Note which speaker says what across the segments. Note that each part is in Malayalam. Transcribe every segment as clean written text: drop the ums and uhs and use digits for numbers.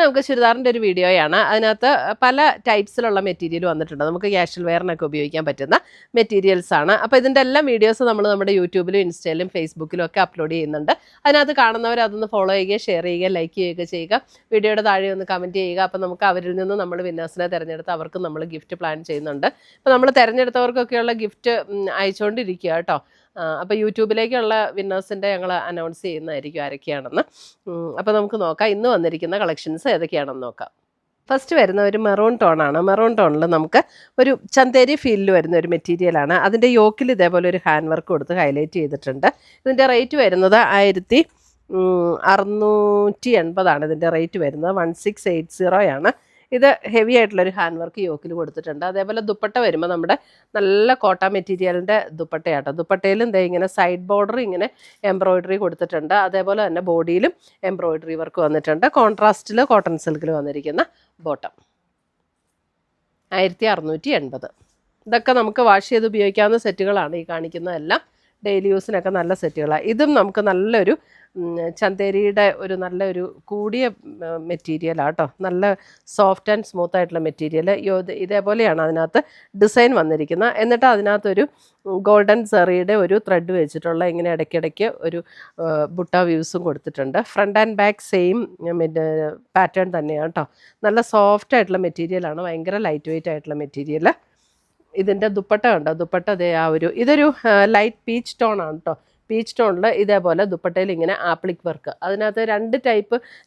Speaker 1: നമുക്ക് ചുരിദാറിൻ്റെ ഒരു വീഡിയോയാണ്. അതിനകത്ത് പല ടൈപ്സിലുള്ള മെറ്റീരിയൽ വന്നിട്ടുണ്ട്. നമുക്ക് ക്യാഷ്വൽ വെയറിനൊക്കെ ഉപയോഗിക്കാൻ പറ്റുന്ന മെറ്റീരിയൽസ് ആണ്. അപ്പോൾ ഇതിൻ്റെ എല്ലാം വീഡിയോസ് നമ്മൾ നമ്മുടെ യൂട്യൂബിലും ഇൻസ്റ്റയിലും ഫേസ്ബുക്കിലും ഒക്കെ അപ്ലോഡ് ചെയ്യുന്നുണ്ട്. അതിനകത്ത് കാണുന്നവർ അതൊന്ന് ഫോളോ ചെയ്യുക, ഷെയർ ചെയ്യുക, ലൈക്ക് ചെയ്യുക ചെയ്യുക. വീഡിയോയുടെ താഴെ ഒന്ന് കമൻറ്റ് ചെയ്യുക. അപ്പോൾ നമുക്ക് അവരിൽ നിന്ന് നമ്മൾ വിന്നേഴ്സിനെ തിരഞ്ഞെടുത്ത് അവർക്ക് നമ്മൾ ഗിഫ്റ്റ് പ്ലാൻ ചെയ്യുന്നുണ്ട്. അപ്പോൾ നമ്മൾ തിരഞ്ഞെടുത്തവർക്കൊക്കെയുള്ള ഗിഫ്റ്റ് അയച്ചുകൊണ്ടിരിക്കുക കേട്ടോ. അപ്പോൾ യൂട്യൂബിലേക്കുള്ള വിന്നേഴ്സിൻ്റെ ഞങ്ങൾ അനൗൺസ് ചെയ്യുന്നതായിരിക്കും ആരൊക്കെയാണെന്ന്. അപ്പോൾ നമുക്ക് നോക്കാം ഇന്ന് വന്നിരിക്കുന്ന കളക്ഷൻസ് ഏതൊക്കെയാണെന്ന് നോക്കാം. ഫസ്റ്റ് വരുന്ന ഒരു മെറൂൺ ടോണാണ്. മെറൂൺ ടോണിൽ നമുക്ക് ഒരു ചന്തേരി ഫീലിൽ വരുന്ന ഒരു മെറ്റീരിയലാണ്. അതിൻ്റെ യോക്കിൽ ഇതേപോലെ ഒരു ഹാൻഡ് വർക്ക് കൊടുത്ത് ഹൈലൈറ്റ് ചെയ്തിട്ടുണ്ട്. ഇതിൻ്റെ റേറ്റ് വരുന്നത് 1680 ഇതിൻ്റെ റേറ്റ് വരുന്നത്. 1680 ഇത് ഹെവി ആയിട്ടുള്ളൊരു ഹാൻഡ് വർക്ക് യോക്കിൽ കൊടുത്തിട്ടുണ്ട്. അതേപോലെ ദുപ്പട്ട വരുമ്പോൾ നമ്മുടെ നല്ല കോട്ട മെറ്റീരിയലിൻ്റെ ദുപ്പട്ടയാട്ടോ. ദുപ്പട്ടയിലും ഇങ്ങനെ സൈഡ് ബോർഡർ ഇങ്ങനെ എംബ്രോയിഡറി കൊടുത്തിട്ടുണ്ട്. അതേപോലെ തന്നെ ബോഡിയിലും എംബ്രോയിഡറി വർക്ക് വന്നിട്ടുണ്ട്. കോൺട്രാസ്റ്റിൽ കോട്ടൺ സിൽക്കിൽ വന്നിരിക്കുന്ന ബോട്ടം 1680. ഇതൊക്കെ നമുക്ക് വാഷ് ചെയ്ത് ഉപയോഗിക്കാവുന്ന സെറ്റുകളാണ് ഈ കാണിക്കുന്നതെല്ലാം. ഡെയിലി യൂസിനൊക്കെ നല്ല സെറ്റുകളാണ്. ഇതും നമുക്ക് നല്ലൊരു ചന്തേരിയുടെ ഒരു നല്ലൊരു കൂടിയ മെറ്റീരിയലാണ് കേട്ടോ. നല്ല സോഫ്റ്റ് ആൻഡ് സ്മൂത്ത് ആയിട്ടുള്ള മെറ്റീരിയൽ. ഇതേപോലെയാണ് അതിനകത്ത് ഡിസൈൻ വന്നിരിക്കുന്നത്. എന്നിട്ട് അതിനകത്തൊരു ഗോൾഡൻ സെറിയുടെ ഒരു ത്രെഡ് വെച്ചിട്ടുള്ള ഇങ്ങനെ ഇടയ്ക്കിടയ്ക്ക് ഒരു ബുട്ട വ്യൂസും കൊടുത്തിട്ടുണ്ട്. Front and back same pattern തന്നെയാണ് കേട്ടോ. നല്ല സോഫ്റ്റ് ആയിട്ടുള്ള മെറ്റീരിയലാണ്. ഭയങ്കര ലൈറ്റ് വെയ്റ്റ് ആയിട്ടുള്ള മെറ്റീരിയൽ. ഇതിൻ്റെ ദുപ്പട്ട ഉണ്ടോ? ദുപ്പട്ട ഇതൊരു ലൈറ്റ് പീച്ച് ടോൺ ആണ് കേട്ടോ. പീച്ച് ടോണിൽ ഇതേപോലെ ദുപ്പട്ടയിൽ ഇങ്ങനെ ആപ്ലിക് വർക്ക്. അതിനകത്ത്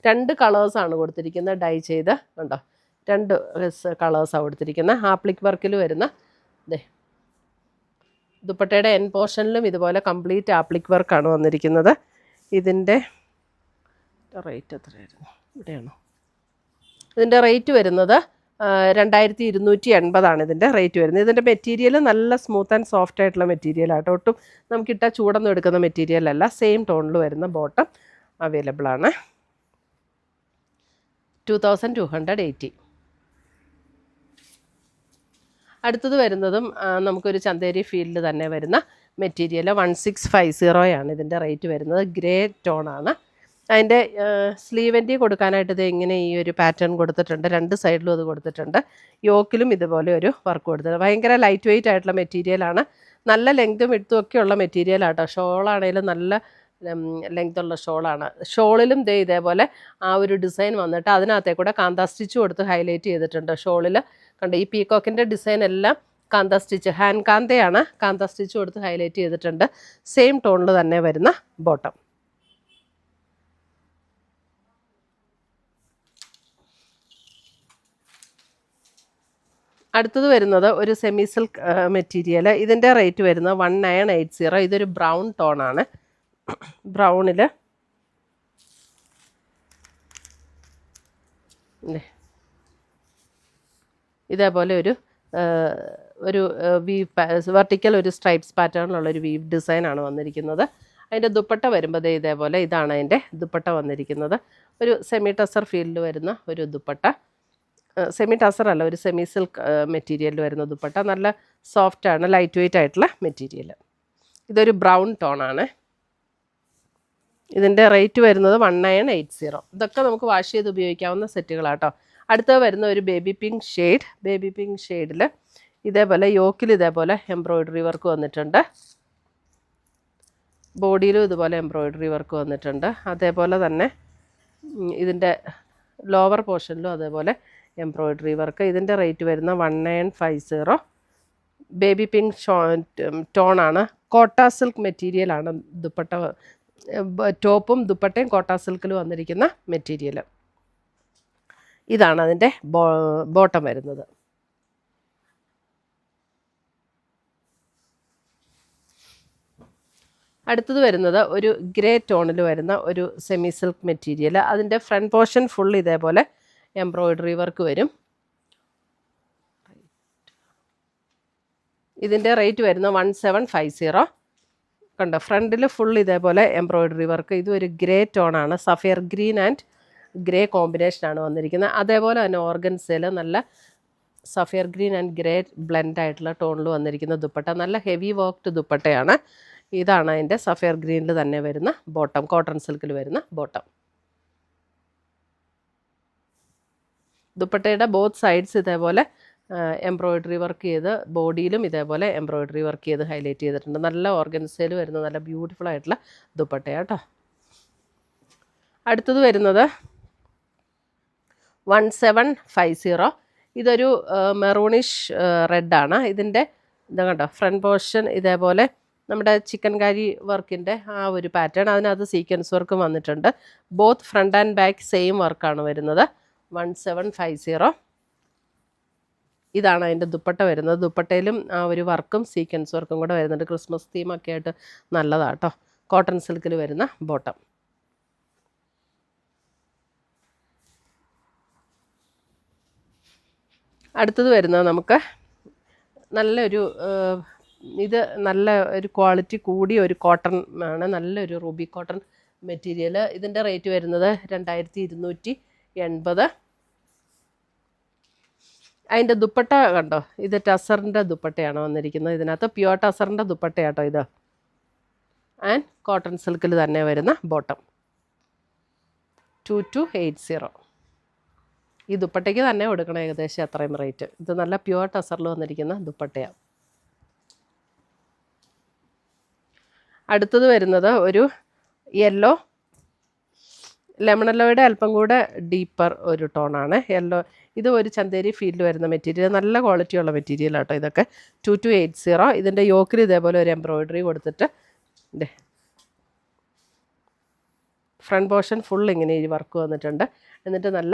Speaker 1: രണ്ട് കളേഴ്സാണ് കൊടുത്തിരിക്കുന്നത്. ഡൈ ചെയ്ത് ഉണ്ടോ, 2 കളേഴ്സാണ് കൊടുത്തിരിക്കുന്നത്. ആപ്ലിക് വർക്കിൽ വരുന്ന ദുപ്പട്ടയുടെ എൻ പോർഷനിലും ഇതുപോലെ കംപ്ലീറ്റ് ആപ്ലിക് വർക്കാണ് വന്നിരിക്കുന്നത്. ഇതിൻ്റെ റേറ്റ് എത്രയായിരുന്നു? ഇവിടെയാണോ? ഇതിൻ്റെ റേറ്റ് വരുന്നത് 2280 ഇതിൻ്റെ റേറ്റ് വരുന്നത്. ഇതിൻ്റെ മെറ്റീരിയൽ നല്ല സ്മൂത്ത് ആൻഡ് സോഫ്റ്റ് ആയിട്ടുള്ള മെറ്റീരിയലാട്ടോ. ഒട്ടും നമുക്കിട്ടാൽ ചൂടൊന്നും എടുക്കുന്ന മെറ്റീരിയലല്ല. സെയിം ടോണിൽ വരുന്ന ബോട്ടം അവൈലബിൾ ആണ്. 2280. അടുത്തത് വരുന്നതും നമുക്കൊരു ചന്തേരി ഫീൽഡ് തന്നെ വരുന്ന മെറ്റീരിയൽ 1650 ഇതിൻ്റെ റേറ്റ് വരുന്നത്. ഗ്രേ ടോണാണ്. അതിൻ്റെ സ്ലീവൻ്റി കൊടുക്കാനായിട്ട് ഇത് ഇങ്ങനെ ഈ ഒരു പാറ്റേൺ കൊടുത്തിട്ടുണ്ട്. 2 സൈഡിലും അത് കൊടുത്തിട്ടുണ്ട്. യോക്കിലും ഇതുപോലെ ഒരു വർക്ക് കൊടുത്തിട്ടുണ്ട്. ഭയങ്കര ലൈറ്റ് വെയ്റ്റ് ആയിട്ടുള്ള മെറ്റീരിയലാണ്. നല്ല ലെങ്തും വിഡ്ത്തും ഒക്കെയുള്ള മെറ്റീരിയലാട്ടോ. ഷോളാണെങ്കിലും നല്ല ലെങ്ത്തുള്ള ഷോളാണ്. ഷോളിലും ഇതേപോലെ ആ ഒരു ഡിസൈൻ വന്നിട്ട് അതിനകത്തേ കൂടെ കാന്താ സ്റ്റിച്ച് കൊടുത്ത് ഹൈലൈറ്റ് ചെയ്തിട്ടുണ്ട്. ഷോളിൽ കണ്ട ഈ പീക്കോക്കിൻ്റെ ഡിസൈൻ എല്ലാം കാന്താ സ്റ്റിച്ച്, ഹാൻഡ് കാന്തയാണ്. കാന്താ സ്റ്റിച്ച് കൊടുത്ത് ഹൈലൈറ്റ് ചെയ്തിട്ടുണ്ട്. സെയിം ടോണിൽ തന്നെ വരുന്ന ബോട്ടം. അടുത്തത് വരുന്നത് ഒരു സെമി സിൽക്ക് മെറ്റീരിയൽ. ഇതിൻ്റെ റേറ്റ് വരുന്നത് 1980. ഇതൊരു ബ്രൗൺ ടോണാണ്. ബ്രൗണിൽ ഇതേപോലെ ഒരു വീവ് വെർട്ടിക്കൽ ഒരു സ്ട്രൈപ്സ് പാറ്റേണിലുള്ളൊരു വീവ് ഡിസൈനാണ് വന്നിരിക്കുന്നത്. അതിൻ്റെ ദുപ്പട്ട വരുമ്പോൾ ഇതേപോലെ ഇതാണ് അതിൻ്റെ ദുപ്പട്ട വന്നിരിക്കുന്നത്. ഒരു സെമി ടസർ ഫീൽഡിൽ വരുന്ന ഒരു ദുപ്പട്ട. സെമി ടസർ അല്ല, ഒരു സെമി സിൽക്ക് മെറ്റീരിയലിൽ വരുന്ന ദുപ്പട്ട. നല്ല സോഫ്റ്റാണ്, ലൈറ്റ് വെയ്റ്റ് ആയിട്ടുള്ള മെറ്റീരിയൽ. ഇതൊരു ബ്രൗൺ ടോണാണ്. ഇതിൻ്റെ റേറ്റ് വരുന്നത് 1980. ഇതൊക്കെ നമുക്ക് വാഷ് ചെയ്ത് ഉപയോഗിക്കാവുന്ന സെറ്റുകളാട്ടോ. അടുത്തത് വരുന്ന ഒരു baby pink shade. Baby pink ഷെയ്ഡിൽ ഇതേപോലെ യോക്കിൽ ഇതേപോലെ എംബ്രോയിഡറി വർക്ക് വന്നിട്ടുണ്ട്. ബോഡിയിലും ഇതുപോലെ എംബ്രോയിഡറി വർക്ക് വന്നിട്ടുണ്ട്. അതേപോലെ തന്നെ ഇതിൻ്റെ ലോവർ പോർഷനിലും അതേപോലെ എംബ്രോയിഡറി വർക്ക്. ഇതിൻ്റെ റേറ്റ് വരുന്ന 1950. ബേബി പിങ്ക് ടോണാണ്. കോട്ട സിൽക്ക് മെറ്റീരിയലാണ്. ദുപ്പട്ട ടോപ്പും ദുപ്പട്ടയും കോട്ട സിൽക്കിൽ വന്നിരിക്കുന്ന മെറ്റീരിയൽ. ഇതാണ് അതിൻ്റെ ബോട്ടം വരുന്നത്. അടുത്തത് വരുന്നത് ഒരു ഗ്രേ ടോണിൽ വരുന്ന ഒരു സെമി സിൽക്ക് മെറ്റീരിയൽ. അതിൻ്റെ ഫ്രണ്ട് പോർഷൻ ഫുൾ ഇതേപോലെ എംബ്രോയിഡറി വർക്ക് വരും. ഇതിൻ്റെ റേറ്റ് വരുന്ന 1750. കണ്ടോ, ഫ്രണ്ടിൽ ഫുൾ ഇതേപോലെ എംബ്രോയിഡറി വർക്ക്. ഇതും ഒരു ഗ്രേ ടോണാണ്. സഫയർ ഗ്രീൻ ആൻഡ് ഗ്രേ കോമ്പിനേഷനാണ് വന്നിരിക്കുന്നത്. അതേപോലെ തന്നെ ഓർഗൻസയിൽ നല്ല sapphire green and grey blend ആയിട്ടുള്ള ടോണിൽ വന്നിരിക്കുന്ന ദുപ്പട്ട. നല്ല ഹെവി വർക്ക്ഡ് ദുപ്പട്ടയാണ്. ഇതാണ് അതിൻ്റെ സഫയർ ഗ്രീനിൽ തന്നെ വരുന്ന ബോട്ടം. കോട്ടൺ സിൽക്കിൽ വരുന്ന ബോട്ടം. ദുപ്പട്ടയുടെ ബോത്ത് സൈഡ്സ് ഇതേപോലെ എംബ്രോയിഡറി വർക്ക് ചെയ്ത് ബോഡിയിലും ഇതേപോലെ എംബ്രോയിഡറി വർക്ക് ചെയ്ത് ഹൈലൈറ്റ് ചെയ്തിട്ടുണ്ട്. നല്ല ഓർഗൻസയിൽ വരുന്ന നല്ല ബ്യൂട്ടിഫുൾ ആയിട്ടുള്ള ദുപ്പട്ടയാണ് കേട്ടോ. അടുത്തത് വരുന്നത് 1750. ഇതൊരു മെറൂണിഷ് റെഡാണ്. ഇതിൻ്റെ ഇതാ കണ്ടോ, ഫ്രണ്ട് പോർഷൻ ഇതേപോലെ നമ്മുടെ ചിക്കൻ കാരി വർക്കിൻ്റെ ആ ഒരു പാറ്റേൺ, അതിനകത്ത് സീക്വൻസ് വർക്കും വന്നിട്ടുണ്ട്. Both front and back same വർക്കാണ് വരുന്നത്. 1750. ഇതാണ് അതിൻ്റെ ദുപ്പട്ട വരുന്നത്. ദുപ്പട്ടയിലും ആ ഒരു വർക്കും സീക്വൻസ് വർക്കും കൂടെ വരുന്നുണ്ട്. ക്രിസ്മസ് തീമൊക്കെ ആയിട്ട് നല്ലതാണ് കേട്ടോ. കോട്ടൺ സിൽക്കിൽ വരുന്ന ബോട്ടം. അടുത്തത് വരുന്നത് നമുക്ക് നല്ലൊരു ഇത് നല്ല ഒരു ക്വാളിറ്റി കൂടിയ ഒരു കോട്ടൺ ആണ്. നല്ലൊരു റൂബി കോട്ടൺ മെറ്റീരിയൽ. ഇതിൻ്റെ റേറ്റ് വരുന്നത് 2280. അതിൻ്റെ ദുപ്പട്ട കണ്ടോ, ഇത് ടസറിൻ്റെ ദുപ്പട്ടയാണ് വന്നിരിക്കുന്നത്. ഇതിനകത്ത് പ്യുവർ ടസറിൻ്റെ ദുപ്പട്ടയാട്ടോ ഇത്. ആൻഡ് കോട്ടൺ സിൽക്കിൽ തന്നെ വരുന്ന ബോട്ടം. 2280. ഈ ദുപ്പട്ടയ്ക്ക് തന്നെ കൊടുക്കണം ഏകദേശം അത്രയും റേറ്റ്. ഇത് നല്ല പ്യുവർ ടസറിൽ വന്നിരിക്കുന്ന ദുപ്പട്ടയാണ്. അടുത്തത് വരുന്നത് ഒരു യെല്ലോ, ലെമൺ യെല്ലോയുടെ അല്പം കൂടെ ഡീപ്പർ ഒരു ടോണാണ് യെല്ലോ. ഇത് ഒരു ചന്തേരി ഫീൽഡിൽ വരുന്ന മെറ്റീരിയൽ, നല്ല ക്വാളിറ്റിയുള്ള മെറ്റീരിയൽ ആട്ടോ ഇതൊക്കെ. 2280. ഇതിൻ്റെ യോക്കിൽ ഇതേപോലെ ഒരു എംബ്രോയിഡറി കൊടുത്തിട്ട് ഫ്രണ്ട് പോർഷൻ ഫുൾ ഇങ്ങനെ ഈ വർക്ക് വന്നിട്ടുണ്ട്. എന്നിട്ട് നല്ല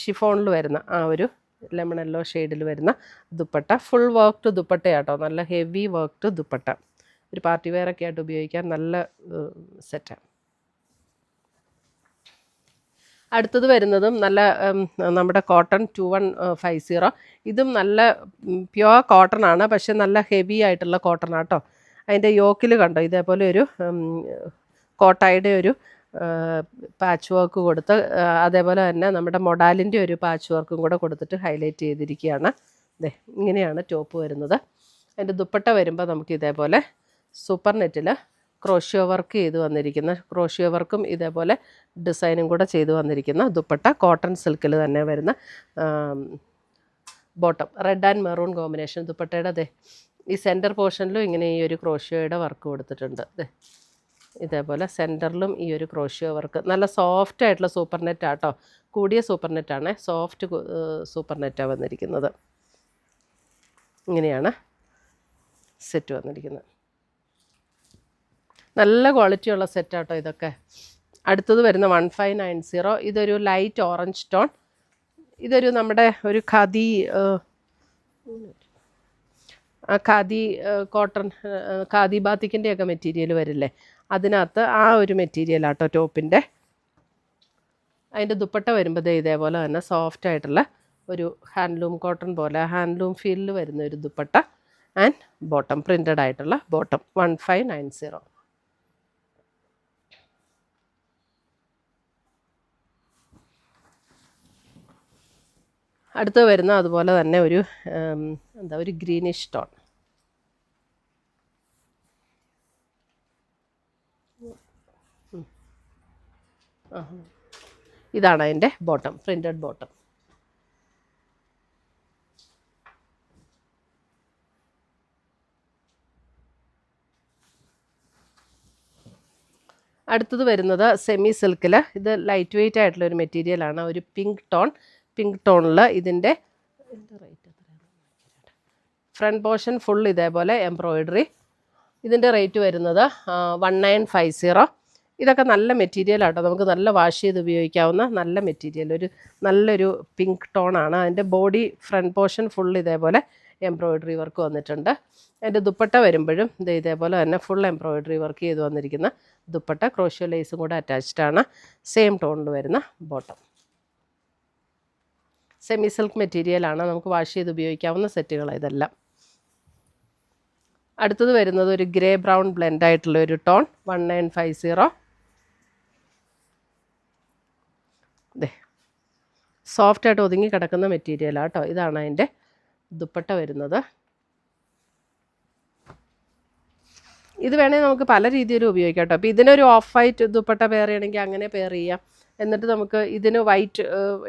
Speaker 1: ഷിഫോണിൽ വരുന്ന ആ ഒരു ലെമൺ യെല്ലോ ഷെയ്ഡിൽ വരുന്ന ദുപ്പട്ട. ഫുൾ വർക്ക്ഡ് ദുപ്പട്ടയാട്ടോ, നല്ല ഹെവി വർക്ക്ഡ് ദുപ്പട്ട. ഒരു പാർട്ടി വെയർ ഒക്കെ ആയിട്ട് ഉപയോഗിക്കാൻ നല്ല സെറ്റാണ്. അടുത്തത് വരുന്നതും നല്ല നമ്മുടെ കോട്ടൺ 2150. ഇതും നല്ല പ്യുവർ കോട്ടൺ ആണ്, പക്ഷെ നല്ല ഹെവി ആയിട്ടുള്ള കോട്ടൺ ആട്ടോ. അതിൻ്റെ യോക്കിൽ കണ്ടോ ഇതേപോലെ ഒരു കോട്ടായുടെ ഒരു പാച്ച് വർക്ക് കൊടുത്ത്, അതേപോലെ തന്നെ നമ്മുടെ മൊഡാലിൻ്റെ ഒരു പാച്ച് വർക്കും കൂടെ കൊടുത്തിട്ട് ഹൈലൈറ്റ് ചെയ്തിരിക്കുകയാണ്. ഇങ്ങനെയാണ് ടോപ്പ് വരുന്നത്. അതിൻ്റെ ദുപ്പട്ട വരുമ്പോൾ നമുക്ക് ഇതേപോലെ സൂപ്പർ നെറ്റിൽ ക്രോഷ്യോ വർക്ക് ചെയ്ത് വന്നിരിക്കുന്ന, ക്രോഷ്യോ വർക്കും ഇതേപോലെ ഡിസൈനും കൂടെ ചെയ്ത് വന്നിരിക്കുന്ന ദുപ്പട്ട. കോട്ടൺ സിൽക്കിൽ തന്നെ വരുന്ന bottom. Red and maroon combination ദുപ്പട്ടയുടെ ഈ സെൻറ്റർ പോർഷനിലും ഇങ്ങനെ ഈ ഒരു ക്രോഷ്യോയുടെ വർക്ക് കൊടുത്തിട്ടുണ്ട്. ഇതേപോലെ സെൻറ്ററിലും ഈ ഒരു ക്രോഷ്യോ വർക്ക്. നല്ല സോഫ്റ്റ് ആയിട്ടുള്ള സൂപ്പർ നെറ്റാട്ടോ, കൂടിയ സൂപ്പർ നെറ്റാണ്. സോഫ്റ്റ് സൂപ്പർ നെറ്റാണ് വന്നിരിക്കുന്നത്. ഇങ്ങനെയാണ് സെറ്റ് വന്നിരിക്കുന്നത്. നല്ല ക്വാളിറ്റിയുള്ള സെറ്റാട്ടോ ഇതൊക്കെ. അടുത്തത് വരുന്ന 1590. ഇതൊരു ലൈറ്റ് ഓറഞ്ച് ടോൺ. ഇതൊരു നമ്മുടെ ഒരു ഖാദി കോട്ടൺ, ഖാദി ബാത്തിക്കിൻ്റെയൊക്കെ മെറ്റീരിയൽ വരില്ലേ, അതിനകത്ത് ആ ഒരു മെറ്റീരിയലാട്ടോ ടോപ്പിൻ്റെ. അതിൻ്റെ ദുപ്പട്ട വരുമ്പോൾ ഇതേപോലെ തന്നെ സോഫ്റ്റ് ആയിട്ടുള്ള ഒരു ഹാൻഡ്ലൂം കോട്ടൺ പോലെ ഹാൻഡ്ലൂം ഫീലിൽ വരുന്ന ഒരു ദുപ്പട്ട ആൻഡ് ബോട്ടം, പ്രിൻ്റഡ് ആയിട്ടുള്ള ബോട്ടം. 1590. അടുത്ത് വരുന്ന അതുപോലെ തന്നെ ഒരു ഒരു ഗ്രീനിഷ് ടോൺ. ഇതാണ് അതിൻ്റെ ബോട്ടം, പ്രിൻ്റഡ് ബോട്ടം. അടുത്തത് വരുന്നത് സെമി സിൽക്കിൽ. ഇത് ലൈറ്റ് വെയ്റ്റ് ആയിട്ടുള്ള ഒരു മെറ്റീരിയലാണ്. ഒരു പിങ്ക് ടോൺ, പിങ്ക് ടോണിൽ ഇതിൻ്റെ റേറ്റ് ഫ്രണ്ട് പോർഷൻ ഫുൾ ഇതേപോലെ എംബ്രോയിഡറി. ഇതിൻ്റെ റേറ്റ് വരുന്നത് 1950. ഇതൊക്കെ നല്ല മെറ്റീരിയലാട്ടോ, നമുക്ക് നല്ല വാഷ് ചെയ്ത് ഉപയോഗിക്കാവുന്ന നല്ല മെറ്റീരിയൽ. ഒരു നല്ലൊരു പിങ്ക് ടോണാണ്. അതിൻ്റെ ബോഡി ഫ്രണ്ട് പോർഷൻ ഫുൾ ഇതേപോലെ എംബ്രോയിഡറി വർക്ക് വന്നിട്ടുണ്ട്. അതിൻ്റെ ദുപ്പട്ട വരുമ്പോഴും ഇതേപോലെ തന്നെ ഫുൾ എംബ്രോയിഡറി വർക്ക് ചെയ്ത് വന്നിരിക്കുന്ന ദുപ്പട്ട. ക്രോഷ്യോ ലേസും കൂടെ അറ്റാച്ച്ഡ് ആണ്. സെയിം ടോണിൽ വരുന്ന ബോട്ടം. സെമി സിൽക്ക് മെറ്റീരിയലാണ്, നമുക്ക് വാഷ് ചെയ്ത് ഉപയോഗിക്കാവുന്ന സെറ്റുകളാണ് ഇതെല്ലാം. അടുത്തത് വരുന്നത് ഒരു ഗ്രേ ബ്രൗൺ ബ്ലെൻഡ് ആയിട്ടുള്ള ഒരു ടോൺ. 1950. സോഫ്റ്റായിട്ട് ഒതുങ്ങി കിടക്കുന്ന മെറ്റീരിയലാണ് കേട്ടോ. ഇതാണ് അതിൻ്റെ ദുപ്പട്ട വരുന്നത്. ഇത് വേണമെങ്കിൽ നമുക്ക് പല രീതിയിലും ഉപയോഗിക്കാം കേട്ടോ. അപ്പോൾ ഇതിനൊരു ഓഫ് വൈറ്റ് ദുപ്പട്ട പെയർ ചെയ്യണമെങ്കിൽ അങ്ങനെ പെയർ ചെയ്യാം. എന്നിട്ട് നമുക്ക് ഇതിന് വൈറ്റ്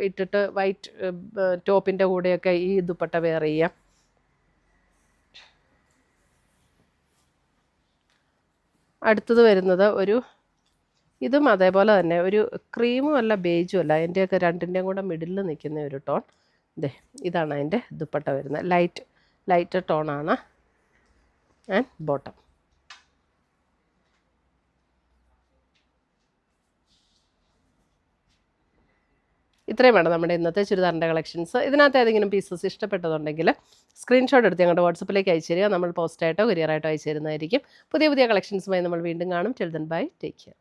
Speaker 1: ഇട്ടിട്ട് വൈറ്റ് ടോപ്പിൻ്റെ കൂടെയൊക്കെ ഈ ദുപ്പട്ട വെയർ ചെയ്യാം. അടുത്തത് വരുന്നത് ഇതും അതേപോലെ തന്നെ ഒരു ക്രീമും അല്ല ബേജും അല്ല, അതിൻ്റെയൊക്കെ രണ്ടിൻ്റെയും കൂടെ മിഡിലിൽ നിൽക്കുന്ന ഒരു ടോൺ. ഇതാണ് അതിൻ്റെ ദുപ്പട്ട വരുന്നത്. ലൈറ്റ് ടോണാണ് ആൻഡ് ബോട്ടം. ഇത്രയും വേണം നമ്മുടെ ഇന്നത്തെ ചുരിദാറിൻ്റെ കളക്ഷൻസ്. ഇതിനകത്ത് ഏതെങ്കിലും പീസസ് ഇഷ്ടപ്പെട്ടതുണ്ടെങ്കിൽ സ്ക്രീൻഷോട്ട് എടുത്ത് ഞങ്ങളുടെ വാട്സപ്പിലേക്ക് അയച്ചു തരിക. നമ്മൾ പോസ്റ്റായിട്ടോ കൊറിയറായിട്ടോ അയച്ചു തരുന്നതായിരിക്കും. പുതിയ കളക്ഷൻസുമായി നമ്മൾ വീണ്ടും കാണും. Till then bye, take care.